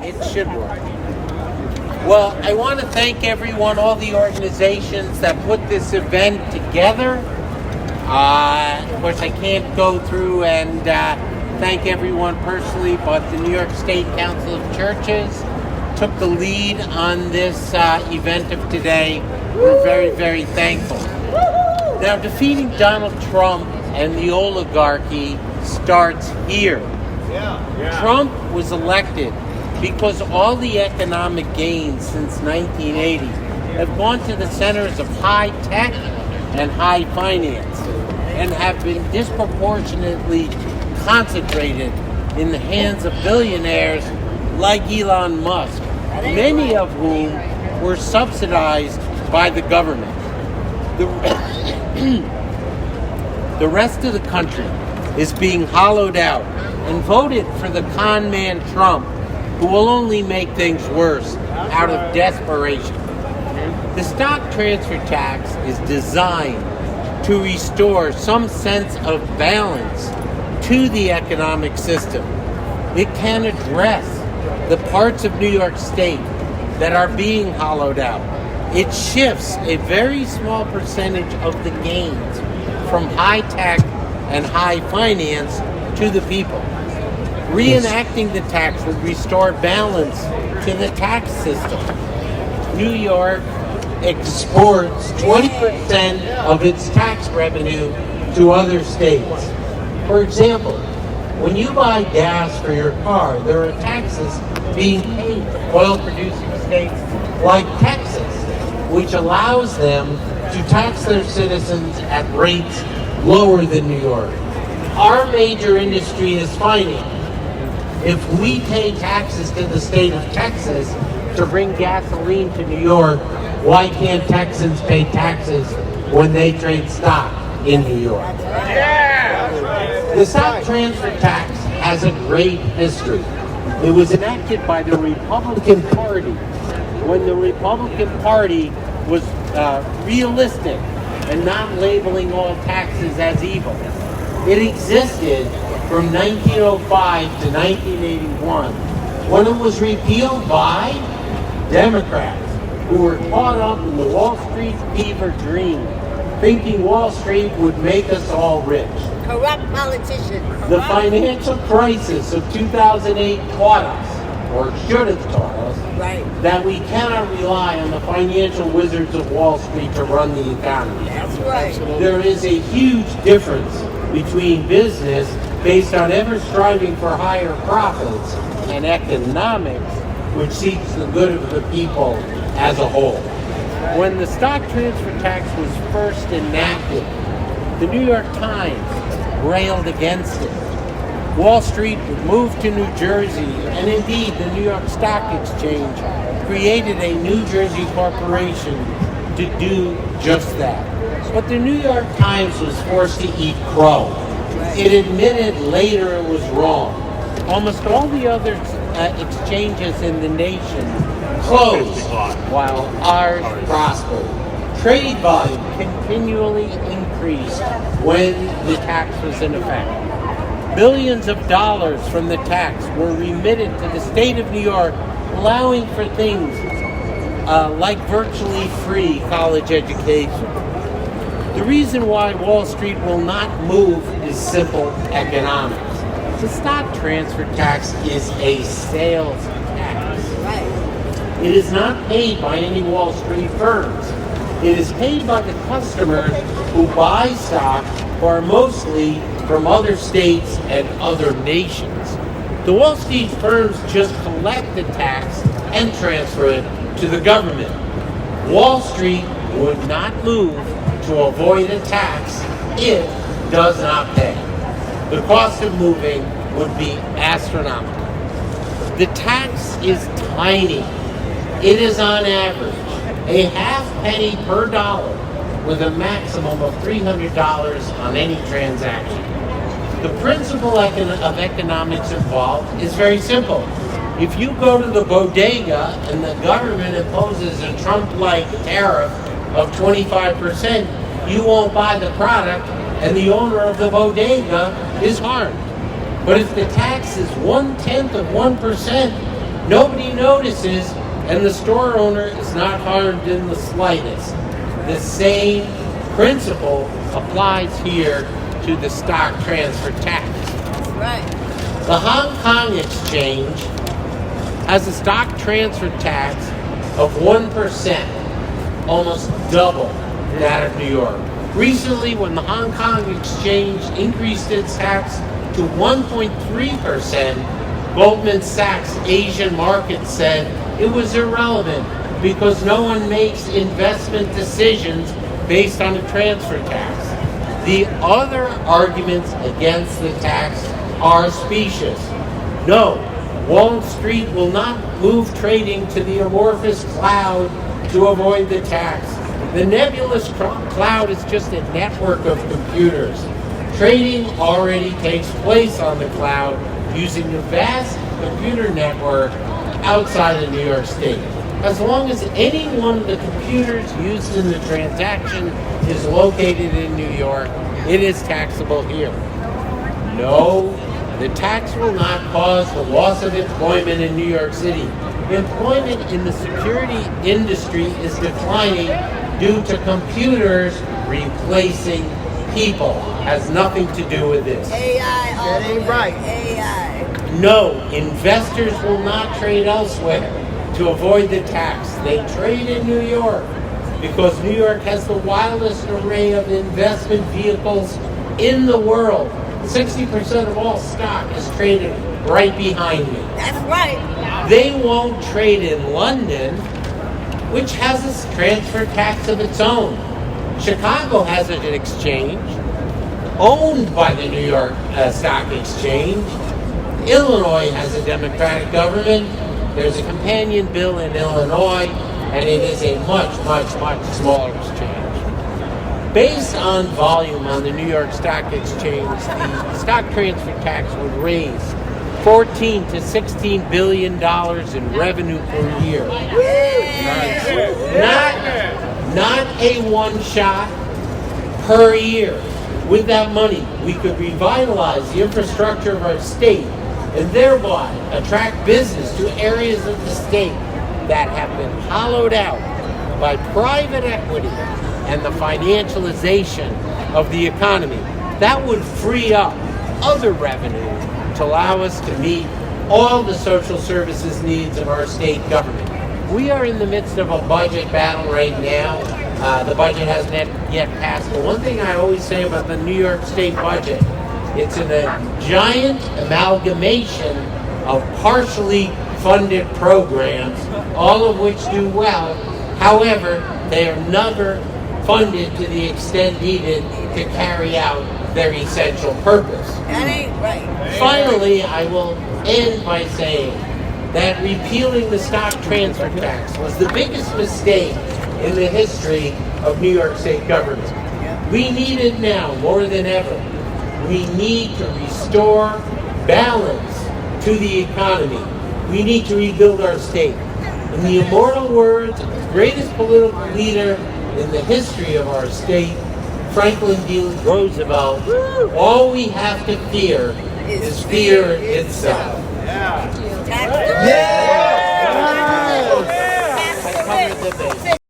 it should work. Well, I want to thank everyone, all the organizations that put this event together. Of course, I can't go through and thank everyone personally, but the New York State Council of Churches took the lead on this event of today. We're very, very thankful. Now, defeating Donald Trump and the oligarchy starts here. Trump was elected because all the economic gains since 1980 have gone to the centers of high tech and high finance and have been disproportionately concentrated in the hands of billionaires like Elon Musk, many of whom were subsidized by the government. The rest of the country is being hollowed out and voted for the con man Trump, who will only make things worse out of desperation. The stock transfer tax is designed to restore some sense of balance to the economic system. It can address the parts of New York State that are being hollowed out. It shifts a very small percentage of the gains from high tech and high finance to the people. Reenacting the tax would restore balance to the tax system. New York exports 20% of its tax revenue to other states. For example, when you buy gas for your car, there are taxes being paid to oil-producing states like Texas, which allows them to tax their citizens at rates lower than New York. Our major industry is finance. If we pay taxes to the state of Texas to bring gasoline to New York, why can't Texans pay taxes when they trade stock in New York? The stock transfer tax has a great history. It was enacted by the Republican Party when the Republican Party was realistic and not labeling all taxes as evil. It existed from 1905 to 1981 when it was repealed by Democrats who were caught up in the Wall Street fever dream, thinking Wall Street would make us all rich. Corrupt politicians. The financial crisis of 2008 taught us, or should have taught us, that we cannot rely on the financial wizards of Wall Street to run the economy. That's right. There is a huge difference between business based on ever striving for higher profits and economics, which seeks the good of the people as a whole. When the stock transfer tax was first enacted, the New York Times railed against it. Wall Street moved to New Jersey, and indeed the New York Stock Exchange created a New Jersey corporation to do just that. But the New York Times was forced to eat crow. It admitted later it was wrong. Almost all the other exchanges in the nation closed while ours prospered. Trade volume continually increased when the tax was in effect. Billions of dollars from the tax were remitted to the state of New York, allowing for things like virtually free college education. The reason why Wall Street will not move is simple economics. The stock transfer tax is a sales tax. It is not paid by any Wall Street firms. It is paid by the customers who buy stock, who are mostly from other states and other nations. The Wall Street firms just collect the tax and transfer it to the government. Wall Street would not move to avoid a tax it does not pay. The cost of moving would be astronomical. The tax is tiny. It is on average a half penny per dollar with a maximum of $300 on any transaction. The principle of economics involved is very simple. If you go to the bodega and the government imposes a Trump-like tariff of 25%, you won't buy the product and the owner of the bodega is harmed. But if the tax is 1/10 of 1%, Nobody notices, and the store owner is not harmed in the slightest. The same principle applies here to the stock transfer tax. Right. The Hong Kong Exchange has a stock transfer tax of 1%, almost double that of New York. Recently, when the Hong Kong Exchange increased its tax to 1.3%, Goldman Sachs Asian market said it was irrelevant because no one makes investment decisions based on a transfer tax. The other arguments against the tax are specious. No, Wall Street will not move trading to the amorphous cloud to avoid the tax. The nebulous cloud is just a network of computers. Trading already takes place on the cloud using a vast computer network outside of New York State. As long as any one of the computers used in the transaction is located in New York, it is taxable here. No, the tax will not cause the loss of employment in New York City. Employment in the security industry is declining due to computers replacing people. Has nothing to do with this. AI. That ain't right. AI. No, investors will not trade elsewhere to avoid the tax. They trade in New York because New York has the wildest array of investment vehicles in the world. 60% of all stock is traded right behind me. That's right. They won't trade in London, which has a transfer tax of its own. Chicago has an exchange owned by the New York Stock Exchange. Illinois has a Democratic government. There's a companion bill in Illinois, and it is a much, much, much smaller exchange. Based on volume on the New York Stock Exchange, the stock transfer tax would raise $14 to $16 billion in revenue per year. Not a one shot per year. With that money, we could revitalize the infrastructure of our state and thereby attract business to areas of the state that have been hollowed out by private equity and the financialization of the economy. That would free up other revenue to allow us to meet all the social services needs of our state government. We are in the midst of a budget battle right now. The budget hasn't yet passed, but one thing I always say about the New York State budget, it's a giant amalgamation of partially funded programs, all of which do well. However, they are never funded to the extent needed to carry out their essential purpose. That ain't right. Finally, I will end by saying that repealing the stock transfer tax was the biggest mistake in the history of New York State government. We need it now more than ever. We need to restore balance to the economy. We need to rebuild our state. In the immortal words of the greatest political leader in the history of our state, Franklin D. Roosevelt, all we have to fear is fear itself. Tax. I covered the base.